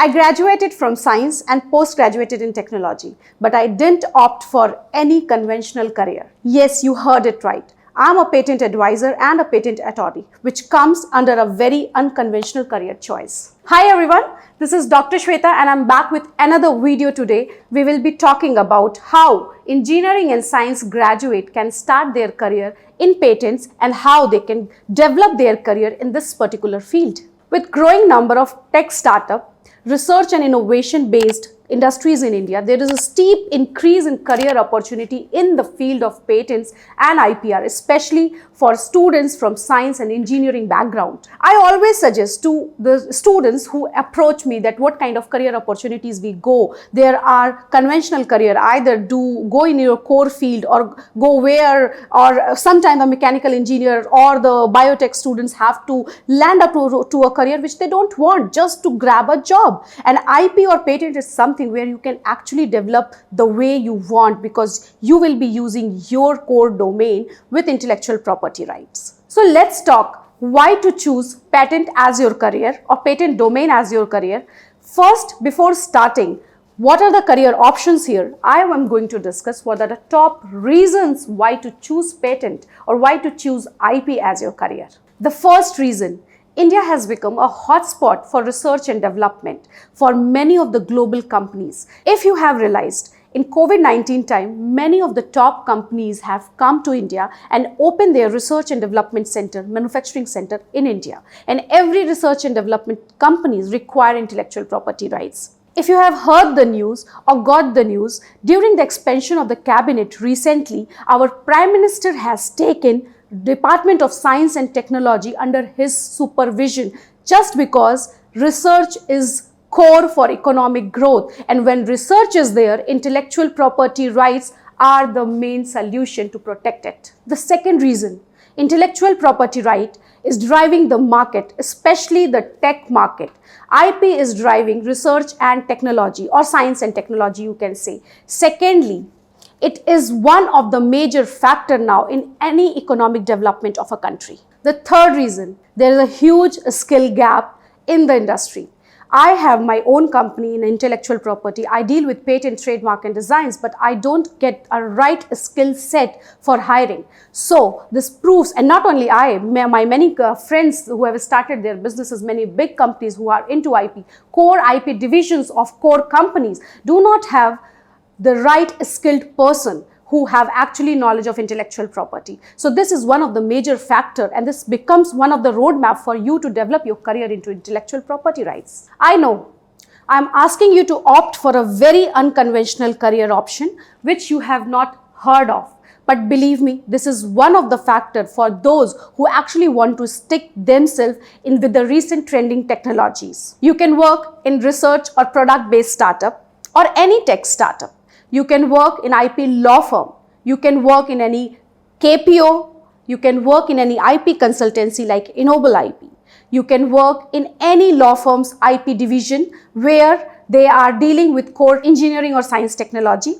I graduated from science and post-graduated in technology, but I didn't opt for any conventional career. Yes, you heard it right. I'm a patent advisor and a patent attorney, which comes under a very unconventional career choice. Hi everyone, this is Dr. Shweta and I'm back with another video today. We will be talking about how engineering and science graduate can start their career in patents and how they can develop their career in this particular field. With growing number of tech startup, research and innovation based industries in India, there is a steep increase in career opportunity in the field of patents and IPR, especially for students from science and engineering background. I always suggest to the students who approach me that what kind of career opportunities we go. There are conventional career, either go in your core field or go where, or sometimes the mechanical engineer or the biotech students have to land up to a career which they don't want just to grab a job. And IP or patent is something where you can actually develop the way you want because you will be using your core domain with intellectual property rights. So let's talk why to choose patent as your career or patent domain as your career. First, before starting, what are the career options here? I am going to discuss what are the top reasons why to choose patent or why to choose IP as your career. The first reason, India has become a hotspot for research and development for many of the global companies. If you have realized, in COVID-19 time, many of the top companies have come to India and opened their research and development center, manufacturing center in India. And every research and development companies require intellectual property rights. If you have heard the news or got the news, during the expansion of the cabinet recently, our Prime Minister has taken Department of Science and Technology under his supervision just because research is core for economic growth, and when research is there, intellectual property rights are the main solution to protect it. The second reason, intellectual property right is driving the market, especially the tech market. IP is driving research and technology or science and technology, you can say. Secondly, it is one of the major factors now in any economic development of a country. The third reason, there is a huge skill gap in the industry. I have my own company in intellectual property. I deal with patent, trademark and designs, but I don't get a right skill set for hiring. So this proves, and not only I, my many friends who have started their businesses, many big companies who are into IP, core IP divisions of core companies do not have the right skilled person who have actually knowledge of intellectual property. So this is one of the major factors, and this becomes one of the roadmap for you to develop your career into intellectual property rights. I know I'm asking you to opt for a very unconventional career option which you have not heard of. But believe me, this is one of the factors for those who actually want to stick themselves in with the recent trending technologies. You can work in research or product-based startup or any tech startup. You can work in IP law firm, you can work in any KPO, you can work in any IP consultancy like Ennoble IP. You can work in any law firm's IP division where they are dealing with core engineering or science technology.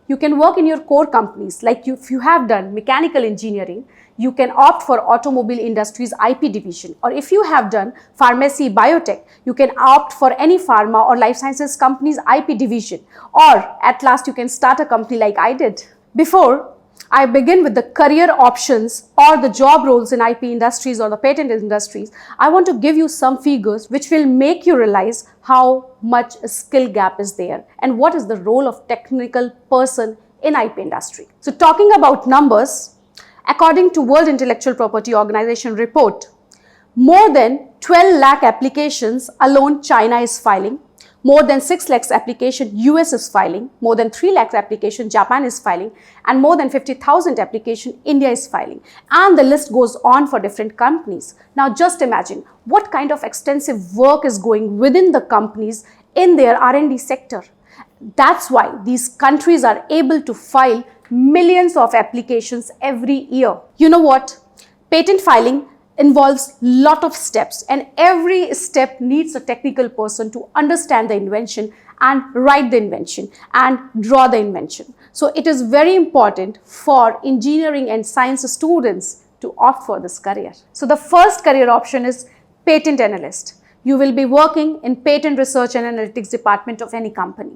You can work in your core companies, like if you have done mechanical engineering, you can opt for automobile industries IP division, or if you have done pharmacy, biotech, you can opt for any pharma or life sciences companies IP division, or at last you can start a company like I did. Before I begin with the career options or the job roles in IP industries or the patent industries, I want to give you some figures which will make you realize how much a skill gap is there and what is the role of technical person in IP industry. So talking about numbers, according to World Intellectual Property Organization report, more than 12 lakh applications alone China is filing, more than 6 lakhs application US is filing, more than 3 lakhs application Japan is filing, and more than 50,000 application India is filing. And the list goes on for different companies. Now just imagine what kind of extensive work is going within the companies in their R&D sector. That's why these countries are able to file millions of applications every year. You know what? Patent filing involves lot of steps, and every step needs a technical person to understand the invention and write the invention and draw the invention. So it is very important for engineering and science students to opt for this career. So the first career option is patent analyst. You will be working in patent research and analytics department of any company.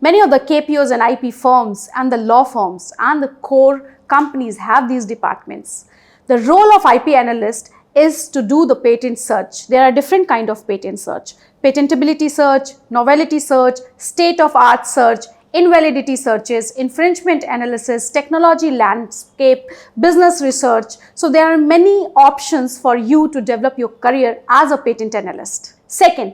Many of the KPOs and IP firms and the law firms and the core companies have these departments. The role of IP analyst is to do the patent search. There are different kinds of patent search: patentability search, novelty search, state-of-art search, invalidity searches, infringement analysis, technology landscape, business research. So there are many options for you to develop your career as a patent analyst. Second,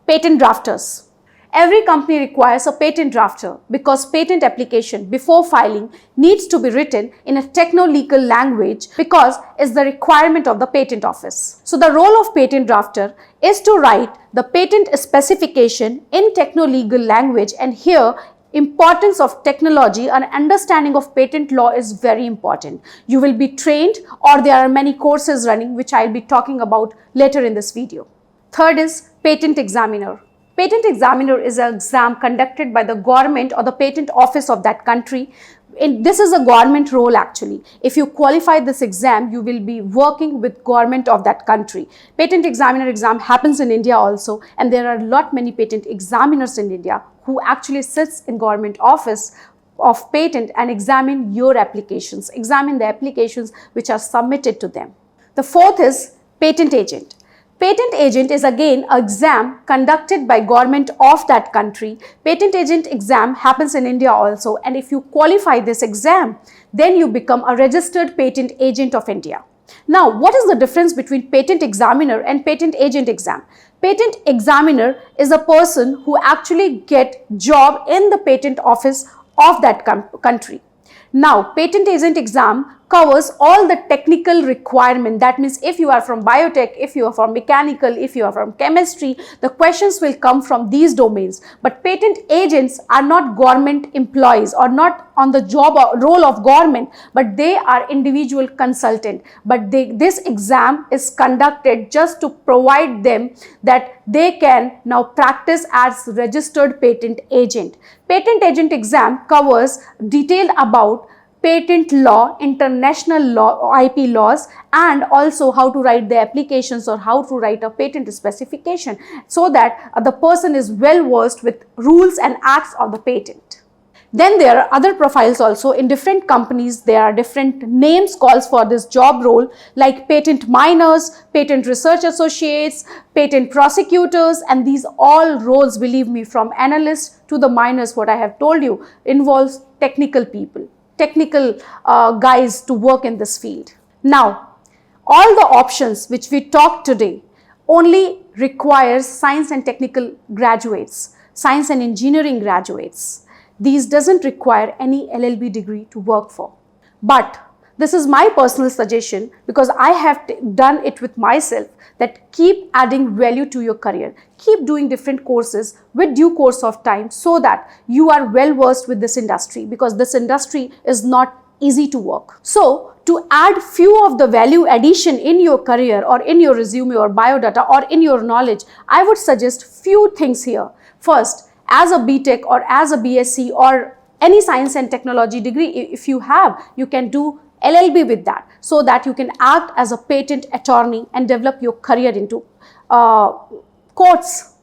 patent drafters. Every company requires a patent drafter because patent application before filing needs to be written in a techno-legal language because it's the requirement of the patent office. So the role of patent drafter is to write the patent specification in techno-legal language, and here importance of technology and understanding of patent law is very important. You will be trained, or there are many courses running which I'll be talking about later in this video. Third is patent examiner. Patent examiner is an exam conducted by the government or the patent office of that country. This is a government role actually. If you qualify this exam, you will be working with government of that country. Patent examiner exam happens in India also, and there are many patent examiners in India who actually sits in government office of patent and examine your applications, examine the applications which are submitted to them. The fourth is patent agent. Patent agent is again an exam conducted by government of that country. Patent agent exam happens in India also, and if you qualify this exam, then you become a registered patent agent of India. Now, what is the difference between patent examiner and patent agent exam? Patent examiner is a person who actually get job in the patent office of that country. Now, patent agent exam covers all the technical requirement. That means if you are from biotech, if you are from mechanical, if you are from chemistry, the questions will come from these domains. But patent agents are not government employees or not on the job or role of government, but they are individual consultant. But this exam is conducted just to provide them that they can now practice as registered patent agent. Patent agent exam covers detail about patent law, international law, IP laws, and also how to write the applications or how to write a patent specification, so that the person is well versed with rules and acts of the patent. Then there are other profiles also. In different companies, there are different names calls for this job role, like patent miners, patent research associates, patent prosecutors, and these all roles, believe me, from analysts to the miners, what I have told you, involves technical people, technical guys to work in this field. Now, all the options which we talked today only requires science and technical graduates, science and engineering graduates. These doesn't require any LLB degree to work for. But this is my personal suggestion, because I have done it with myself, that keep adding value to your career. Keep doing different courses with due course of time so that you are well versed with this industry, because this industry is not easy to work. So to add few of the value addition in your career or in your resume or biodata or in your knowledge, I would suggest few things here. First, as a BTech or as a BSc or any science and technology degree, if you have, you can do LLB with that, so that you can act as a patent attorney and develop your career into courts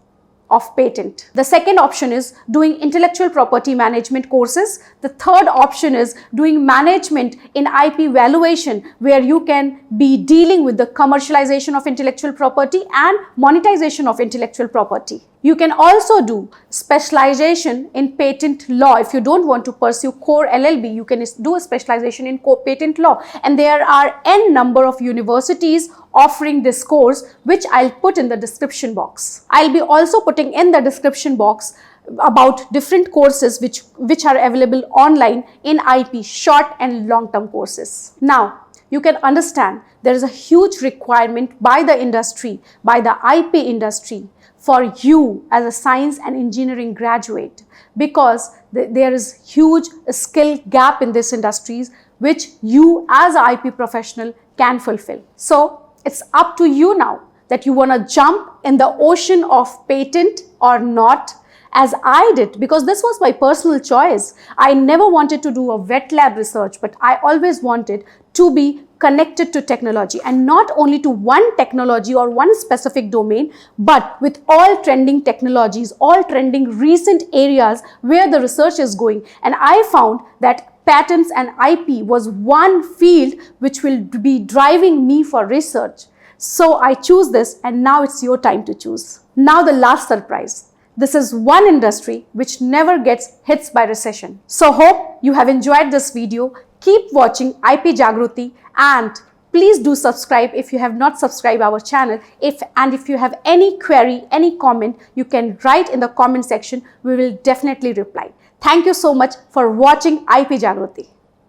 of patent. The second option is doing intellectual property management courses. The third option is doing management in IP valuation, where you can be dealing with the commercialization of intellectual property and monetization of intellectual property. You can also do specialization in patent law. If you don't want to pursue core LLB, you can do a specialization in core patent law. And there are n number of universities offering this course, which I'll put in the description box. I'll be also putting in the description box about different courses which are available online in IP, short and long-term courses. Now, you can understand there is a huge requirement by the industry, by the IP industry, for you as a science and engineering graduate, because there is huge skill gap in this industries which you as an IP professional can fulfill. So it's up to you now that you want to jump in the ocean of patent or not, as I did, because this was my personal choice. I never wanted to do a wet lab research, but I always wanted to be connected to technology, and not only to one technology or one specific domain, but with all trending technologies, all trending recent areas where the research is going. And I found that patents and IP was one field which will be driving me for research. So I choose this, and now it's your time to choose. Now the last surprise. This is one industry which never gets hit by recession. So hope you have enjoyed this video. Keep watching ipjagruti, and please do subscribe if you have not subscribed our channel. If you have any query, any comment, you can write in the comment section. We will definitely reply. Thank you so much for watching ipjagruti.